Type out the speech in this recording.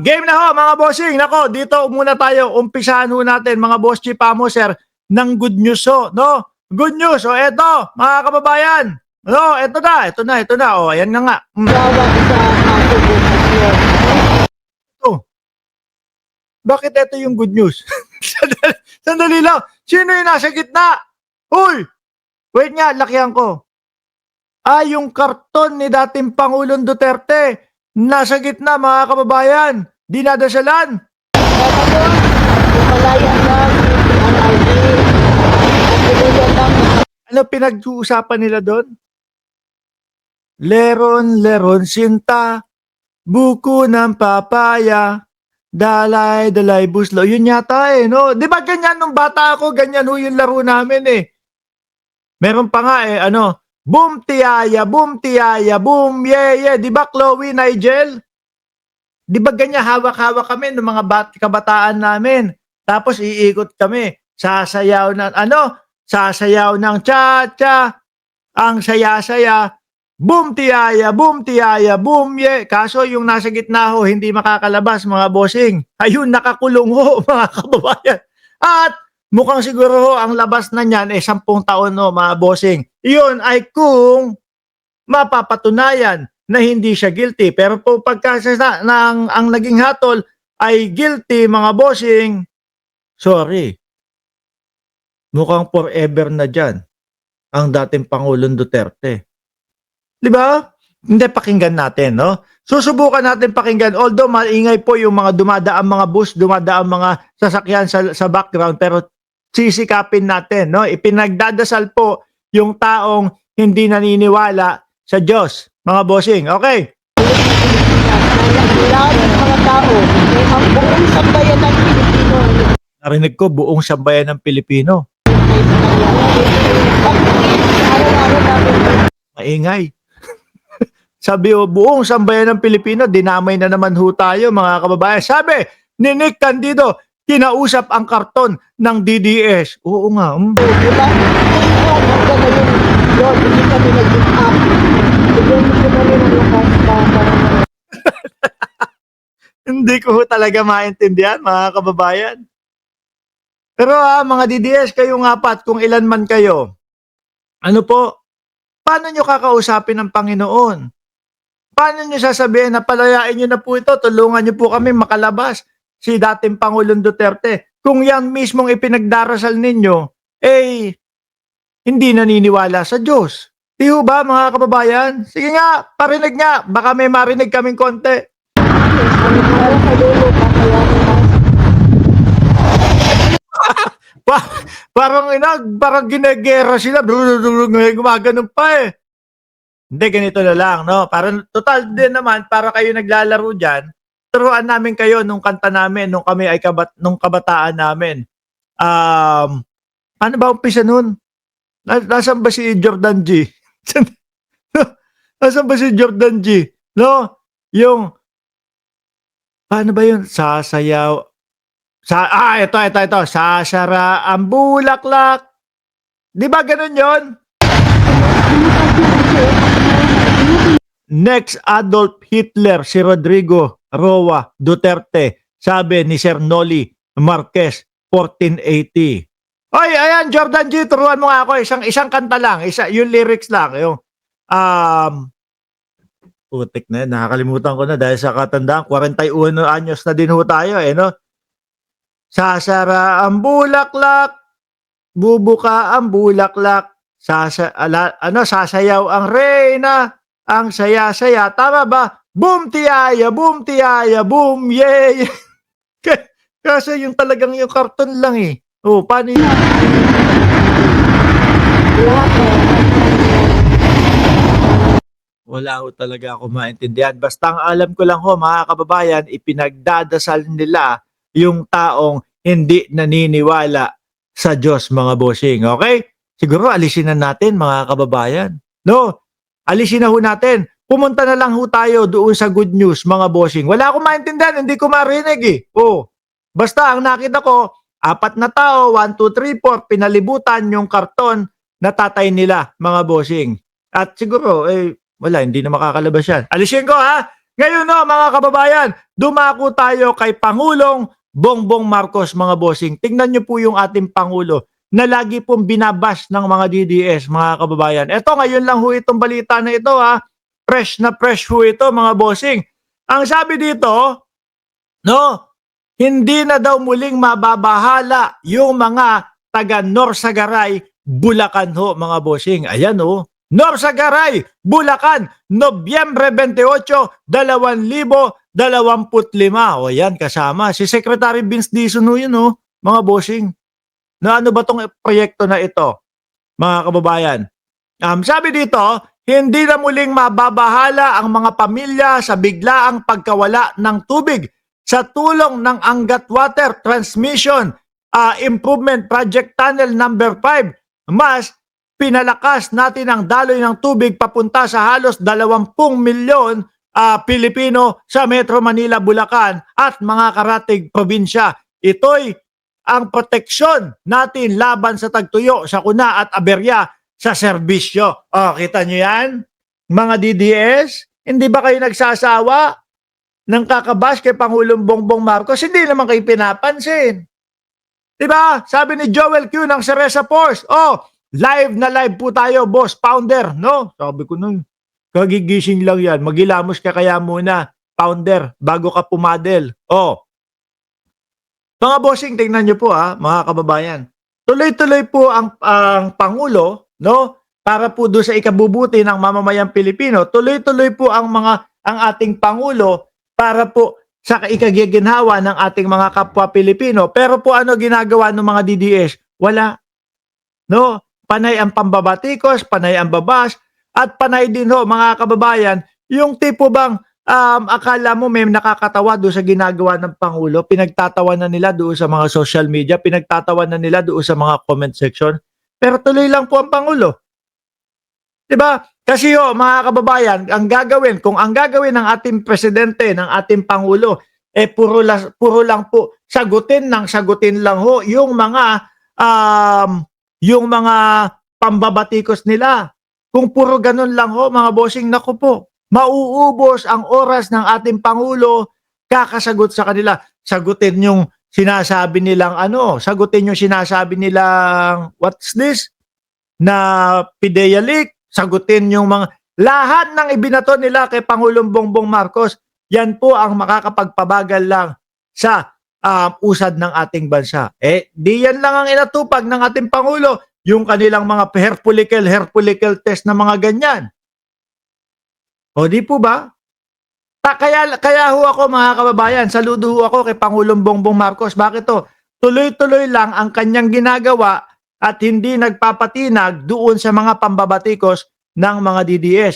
Game na ho mga bossing. Nako, dito muna tayo. Umpisahan ho natin mga boss chief sir ng good news ho, no? Good news. O eto, mga kababayan. No, eto na. O, ayan na nga. Bawat sa kaso bukas yun. Ito. Bakit eto yung good news? Sandali lang. Sino yung nasa gitna? Uy! Wait nga, lakihan ko. Yung karton ni dating Pangulong Duterte. Nasa gitna mga kababayan. Dinadasalan. Tapos, pumalayan lang ang ID. At pinulyan lang Ano pinag-uusapan nila doon? Leron sinta, buko ng papaya, dalay buslo. Yun yata no? Di ba ganyan nung bata ako, ganyan ho yung laro namin Meron pa nga boom tiyaya, boom yeah. Di ba Chloe, Nigel? Di ba ganyan hawak-hawak kami ng mga kabataan namin? Tapos iikot kami, sasayaw ng cha-cha, ang saya-saya, boom tiyaya, boom yeah. Kaso yung nasa gitna ho, hindi makakalabas mga bossing. Ayun, nakakulong ho mga kababayan. At mukhang siguro ho, ang labas na niyan 10 taon ho mga bossing. Iyon ay kung mapapatunayan na hindi siya guilty. Pero po pagka ang naging hatol ay guilty mga bossing, sorry. Mukhang forever na dyan ang dating Pangulong Duterte. Di ba? Hindi, pakinggan natin, no? Susubukan natin pakinggan. Although maingay po yung mga dumadaang mga bus, dumadaang mga sasakyan sa background, pero sisikapin natin, no? Ipinagdadasal po yung taong hindi naniniwala sa Diyos, mga bossing. Okay? lahat ng mga tao. Ang buong sambayan ng Pilipino. Narinig ko, buong sambayan ng Pilipino. Araw-araw namin Maingay. Sabi buong sambayan ng Pilipino, dinamay na naman ho tayo mga kababayan. Sabi ni Nick Candido, kinausap ang karton ng DDS. Oo nga. Diba? Hanggang ngayon, yun, hindi kami nag-give up. Bigyan mo ko namin ang lakas para Hindi ko ho talaga maintindihan mga kababayan. Pero mga DDS, kayong apat, kung ilan man kayo, ano po, paano nyo kakausapin ng Panginoon? Paano nyo sasabihin na palayain nyo na po ito, tulungan nyo po kami makalabas si dating Pangulong Duterte? Kung yan mismong ipinagdarasal ninyo, hindi naniniwala sa Diyos. Di ho ba mga kababayan? Sige nga, parinig nga, baka may marinig kaming konti. para sa dulo pa kaya naman. Parang ginegera sila, gumaganon pa Hindi, ganito na lang, no? Parang total din naman, para kayo naglalaro dyan, turuan namin kayo nung kanta namin, nung kami ay nung kabataan namin. Paano ba umpisa nun? Nasaan ba si Jordan G? Nasaan ba si Jordan G? No? Yung, paano ba yun? Sasayaw. Ito. Sasara ang bulaklak. Di ba ganun yun? Next Adolf Hitler, si Rodrigo Roa Duterte, sabi ni Sir Noli Marquez, 1480. Oy, ayan, Jordan G, turuan mo nga ako, isang kanta lang, yung lyrics lang, yung, putik na yun, nakakalimutan ko na dahil sa katandaan, 41 anyos na din ho tayo, no? Sasara ang bulaklak, bubuka ang bulaklak, sasayaw ang reyna, ang saya-saya. Tama ba? Boom tiyaya, boom yeah. Kasi yung talagang yung karton lang paano yun? Wala ho talaga ako maintindihan. Basta ang alam ko lang ho, mga kababayan, ipinagdadasal nila yung taong hindi naniniwala sa Diyos, mga bossing. Okay? Siguro alisin na natin, mga kababayan. No? Alisin na ho natin. Pumunta na lang ho tayo doon sa good news, mga bossing. Wala akong maintindihan, hindi ko marinig Basta ang nakita ko, 4 na tao, 1, 2, 3, 4, pinalibutan yung karton na tatay nila, mga bossing. At siguro, wala, hindi na makakalabas yan. Alisin ko Ngayon no, mga kababayan, dumako tayo kay Pangulong Bongbong Marcos, mga bossing. Tingnan niyo po yung ating Pangulo na lagi pong binabash ng mga DDS, mga kababayan. Ito, ngayon lang ho itong balita na ito ha. Fresh na fresh ho ito, mga bossing. Ang sabi dito, no, hindi na daw muling mababahala yung mga taga Norsagaray, Bulacan ho, mga bossing. Ayan ho. Norsagaray, Bulacan, Nobyembre 28, 2025. O yan, kasama. Si Secretary Vince Dizon ho yun ho, mga bossing. Na ano ba tong proyekto na ito, mga kababayan? Sabi dito, hindi na muling mababahala ang mga pamilya sa biglaang pagkawala ng tubig sa tulong ng Angat Water Transmission Improvement Project Tunnel number 5. Mas pinalakas natin ang daloy ng tubig papunta sa halos 20 milyon Pilipino sa Metro Manila, Bulacan at mga karatig probinsya. Ito'y ang proteksyon natin laban sa tagtuyo, sakuna at aberya sa serbisyo. Oh, kita nyo yan? Mga DDS, hindi ba kayo nagsasawa ng kakabash kay Pangulong Bongbong Marcos? Hindi naman kayo pinapansin. Diba? Sabi ni Joel Q ng Cereza Force, oh, live na live po tayo, boss, founder, no? Sabi ko nun, kagigising lang yan. Magilamos ka kaya muna, founder, bago ka pumadel. Oh, mga bossing, tingnan nyo po mga kababayan. Tuloy-tuloy po ang Pangulo, no? Para po doon sa ikabubuti ng mamamayang Pilipino, tuloy-tuloy po ang ating Pangulo para po sa ikagiginhawa ng ating mga kapwa Pilipino. Pero po ano ginagawa ng mga DDS? Wala. No? Panay ang pambabatikos, panay ang babas, at panay din ho, mga kababayan, yung tipo bang akala mo may nakakatawa doon sa ginagawa ng Pangulo, pinagtatawanan nila doon sa mga social media, pinagtatawanan nila doon sa mga comment section, pero tuloy lang po ang Pangulo. Diba? Kasi mga kababayan, kung ang gagawin ng ating presidente, ng ating Pangulo, puro lang po sagutin lang ho yung mga pambabatikos nila. Kung puro ganun lang ho, mga bossing, naku po, mauubos ang oras ng ating Pangulo kakasagot sa kanila. Sagutin yung sinasabi nilang what's this? Na PIDEA leak, sagutin yung mga lahat ng ibinato nila kay Pangulong Bongbong Marcos. Yan po ang makakapagpabagal lang sa usad ng ating bansa. Di yan lang ang inatupag ng ating Pangulo, yung kanilang mga herpulikel test na mga ganyan. O di po ba? Kaya ho ako, mga kababayan, saludo ho ako kay Pangulong Bongbong Marcos. Bakit to? Tuloy-tuloy lang ang kanyang ginagawa at hindi nagpapatinag doon sa mga pambabatikos ng mga DDS.